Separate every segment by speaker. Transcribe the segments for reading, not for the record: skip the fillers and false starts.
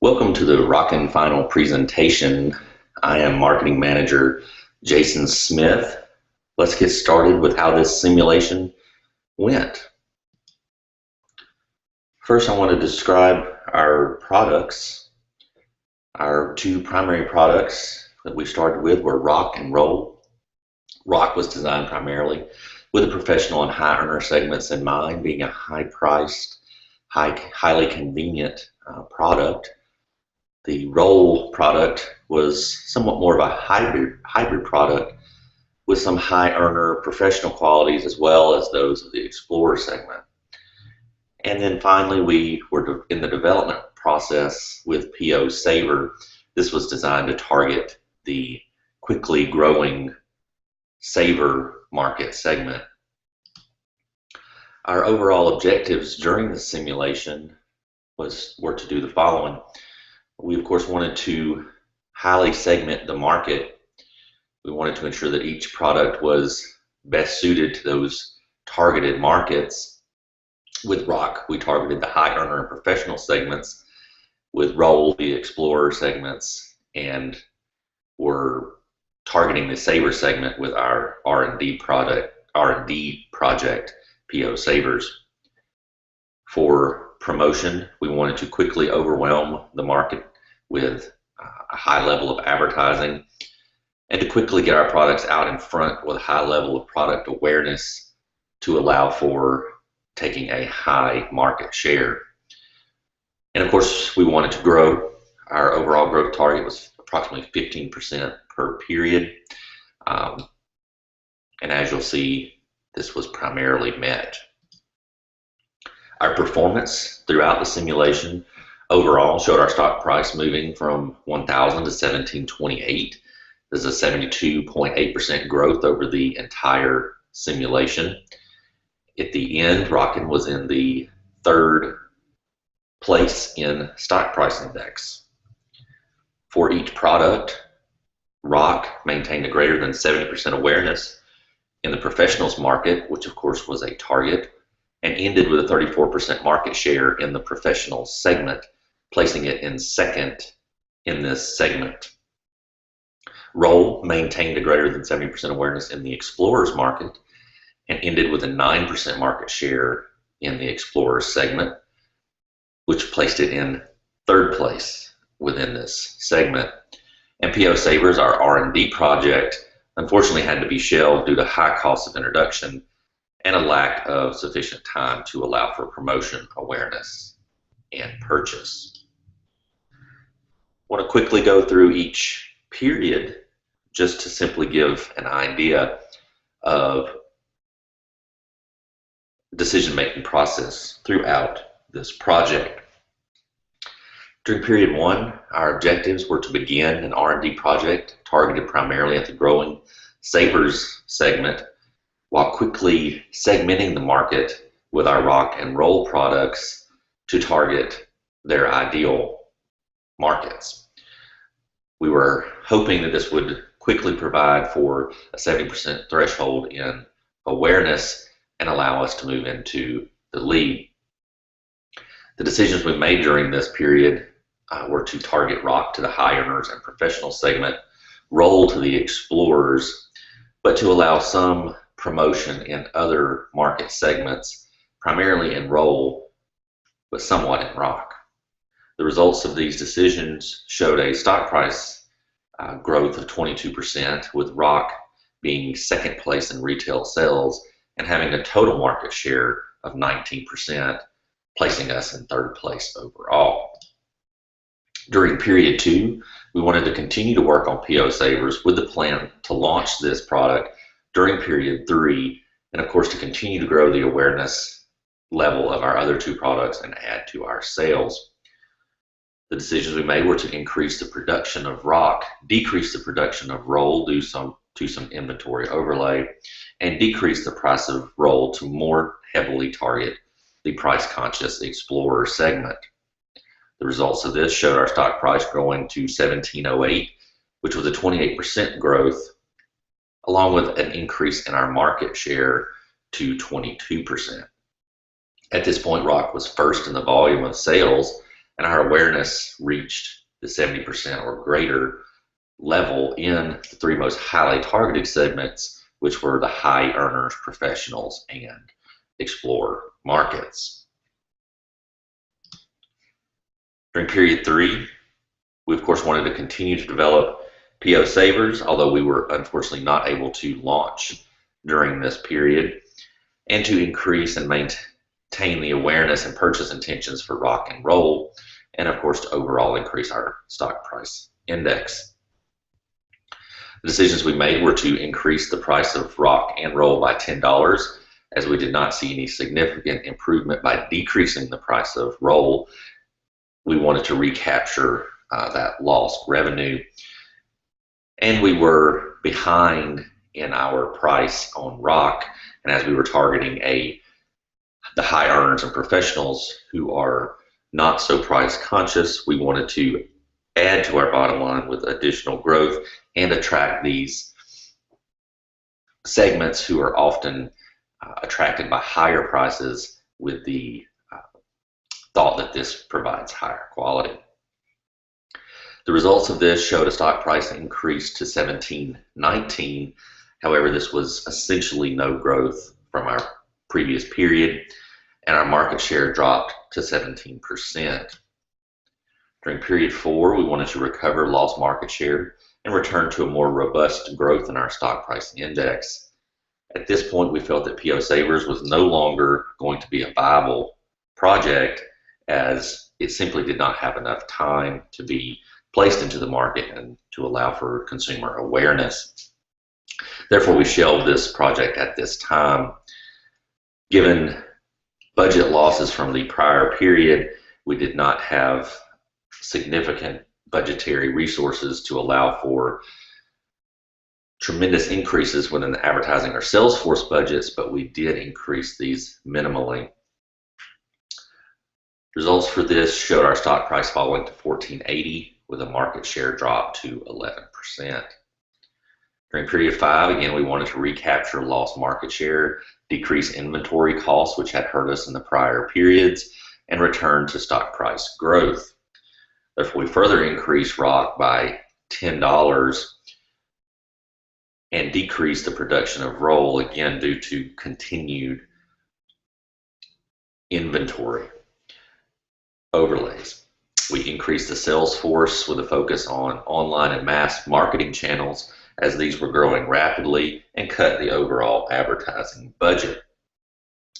Speaker 1: Welcome to the Rockin final presentation. I am Marketing Manager Jason Smith. Let's get started with how this simulation went. First, I want to describe our products. Our two primary products that we started with were Rock and Roll. Rock was designed primarily with the professional and high earner segments in mind, being a high-priced, highly convenient product. The Roll product was somewhat more of a hybrid product with some high earner professional qualities as well as those of the Explorer segment. And then finally, we were in the development process with PO Saver. This was designed to target the quickly growing saver market segment. Our overall objectives during the simulation were to do the following. We, of course, wanted to highly segment the market. We wanted to ensure that each product was best suited to those targeted markets. With Rock, we targeted the high earner and professional segments. With Roll, the Explorer segments, and we're targeting the Saver segment with our R&D project, PO Savers. For promotion, we wanted to quickly overwhelm the market with a high level of advertising and to quickly get our products out in front with a high level of product awareness to allow for taking a high market share. And of course, we wanted to grow. Our overall growth target was approximately 15% per period. And as you'll see, this was primarily met. Our performance throughout the simulation overall showed our stock price moving from 1,000 to 1728. This is a 72.8% growth over the entire simulation. At the end, Rockin was in the third place in stock price index. For each product, Rock maintained a greater than 70% awareness in the professionals market, which of course was a target, and ended with a 34% market share in the professional segment, placing it in second in this segment. Roll maintained a greater than 70% awareness in the Explorers market and ended with a 9% market share in the Explorers segment, which placed it in third place within this segment. And PO Savers, our R&D project, unfortunately had to be shelved due to high cost of introduction and a lack of sufficient time to allow for promotion, awareness, and purchase. I want to quickly go through each period just to simply give an idea of decision-making process throughout this project. During period one, our objectives were to begin an R&D project targeted primarily at the growing Savers segment, while quickly segmenting the market with our Rock and Roll products to target their ideal markets. We were hoping that this would quickly provide for a 70% threshold in awareness and allow us to move into the lead. The decisions we made during this period were to target Rock to the high earners and professional segment, Roll to the Explorers, but to allow some promotion in other market segments, primarily in Roll, but somewhat in Rock. The results of these decisions showed a stock price growth of 22%, with Rock being second place in retail sales and having a total market share of 19%, placing us in third place overall. During period two, we wanted to continue to work on PO Savers with the plan to launch this product during period three, and of course to continue to grow the awareness level of our other two products and add to our sales. The decisions we made were to increase the production of Rock, decrease the production of Roll due to some inventory overlay, and decrease the price of Roll to more heavily target the price-conscious Explorer segment. The results of this showed our stock price growing to 1708, which was a 28% growth, along with an increase in our market share to 22%. At this point, Rock was first in the volume of sales and our awareness reached the 70% or greater level in the three most highly targeted segments, which were the high earners, professionals, and explorer markets. During period 3, we of course wanted to continue to develop PO Savers, although we were unfortunately not able to launch during this period, and to increase and maintain the awareness and purchase intentions for Rock and Roll, and of course to overall increase our stock price index. The decisions we made were to increase the price of Rock and Roll by $10, as we did not see any significant improvement by decreasing the price of Roll. We wanted to recapture that lost revenue, and we were behind in our price on Rock, and as we were targeting the high earners and professionals who are not so price conscious, we wanted to add to our bottom line with additional growth and attract these segments who are often attracted by higher prices with the thought that this provides higher quality. The results of this showed a stock price increase to $17.19. However, this was essentially no growth from our previous period, and our market share dropped to 17%. During period 4, we wanted to recover lost market share and return to a more robust growth in our stock price index. At this point, we felt that PO Savers was no longer going to be a viable project, as it simply did not have enough time to be placed into the market and to allow for consumer awareness. Therefore, we shelved this project at this time. Given budget losses from the prior period, we did not have significant budgetary resources to allow for tremendous increases within the advertising or sales force budgets, but we did increase these minimally. Results for this showed our stock price falling to $14.80 with a market share drop to 11%. During period 5, again, we wanted to recapture lost market share, decrease inventory costs, which had hurt us in the prior periods, and return to stock price growth. Therefore, we further increased Rock by $10 and decreased the production of Roll, again due to continued inventory overlays. We increased the sales force with a focus on online and mass marketing channels, as these were growing rapidly, and cut the overall advertising budget.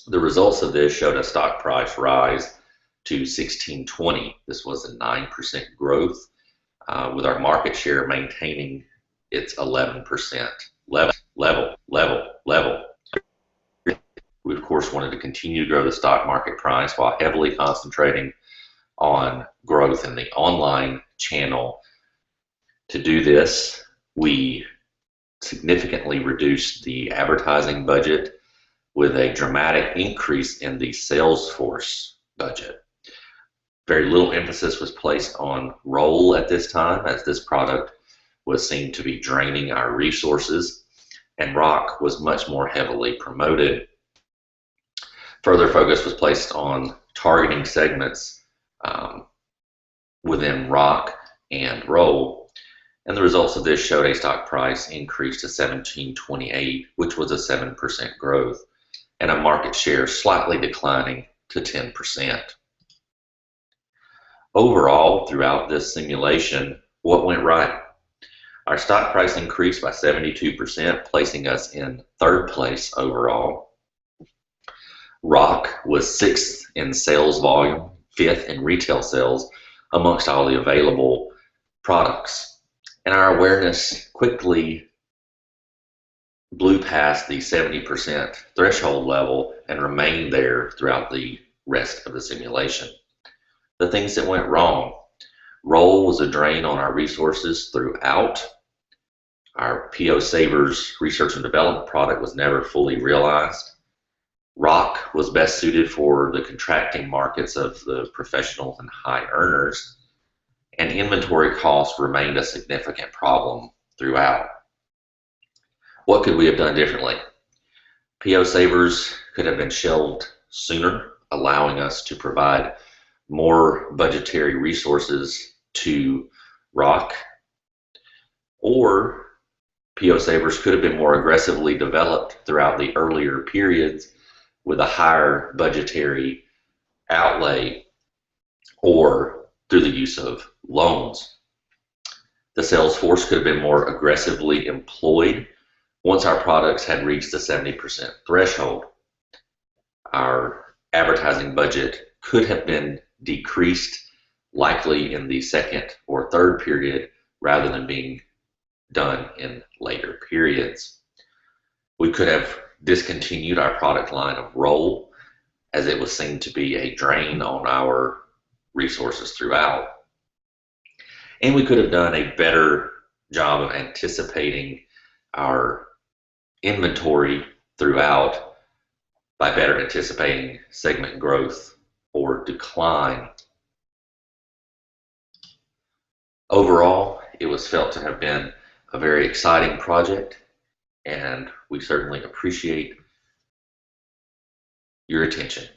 Speaker 1: The results of this showed a stock price rise to $16.20. This was a 9% growth, with our market share maintaining its 11% level. We of course wanted to continue to grow the stock market price while heavily concentrating on growth in the online channel. To do this, we significantly reduced the advertising budget with a dramatic increase in the sales force budget. Very little emphasis was placed on Roll at this time, as this product was seen to be draining our resources, and Rock was much more heavily promoted. Further focus was placed on targeting segments within Rock and Roll, and the results of this showed a stock price increase to $17.28, which was a 7% growth, and a market share slightly declining to 10%. Overall, throughout this simulation, what went right? Our stock price increased by 72%, placing us in 3rd place overall. Rock was 6th in sales volume, 5th in retail sales amongst all the available products. And our awareness quickly blew past the 70% threshold level and remained there throughout the rest of the simulation. The things that went wrong: Roll was a drain on our resources throughout. Our PO Savers research and development product was never fully realized. Rock was best suited for the contracting markets of the professional and high earners, and inventory costs remained a significant problem throughout. What could we have done differently? PO Savers could have been shelved sooner, allowing us to provide more budgetary resources to Rock, or PO savers could have been more aggressively developed throughout the earlier periods with a higher budgetary outlay or through the use of loans. The sales force could have been more aggressively employed once our products had reached the 70% threshold. Our advertising budget could have been decreased, likely in the second or third period, rather than being done in later periods. We could have discontinued our product line of roll, as it was seen to be a drain on our resources throughout. And we could have done a better job of anticipating our inventory throughout by better anticipating segment growth or decline. Overall, it was felt to have been a very exciting project, and we certainly appreciate your attention.